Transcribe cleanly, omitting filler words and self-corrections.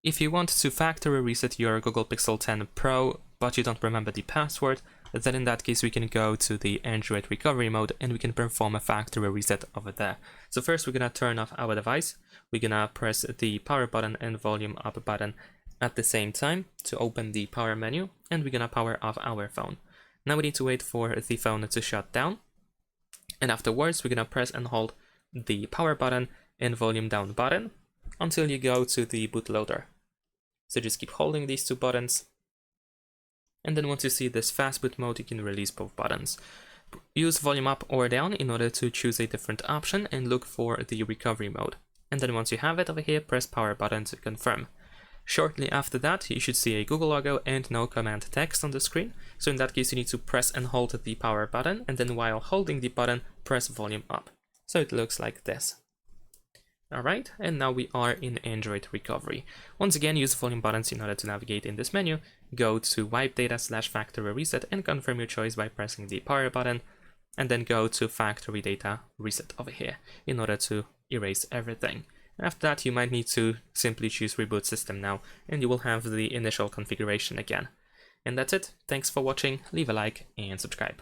If you want to factory reset your Google Pixel 10 Pro, but you don't remember the password, then in that case we can go to the Android recovery mode and we can perform a factory reset over there. So first we're gonna turn off our device, we're gonna press the power button and volume up button at the same time to open the power menu, and we're gonna power off our phone. Now we need to wait for the phone to shut down, and afterwards we're gonna press and hold the power button and volume down button until you go to the bootloader. So just keep holding these two buttons, and then once you see this fast boot mode, you can release both buttons. Use volume up or down in order to choose a different option and look for the recovery mode. And then once you have it over here, press power button to confirm. Shortly after that, you should see a Google logo and no command text on the screen. So in that case, you need to press and hold the power button, and then while holding the button, press volume up. So it looks like this. Alright, and now we are in Android recovery. Once again, use volume buttons in order to navigate in this menu. Go to wipe data / factory reset and confirm your choice by pressing the power button, and then go to factory data reset over here in order to erase everything. After that, you might need to simply choose reboot system now, and you will have the initial configuration again. And that's it. Thanks for watching, leave a like and subscribe.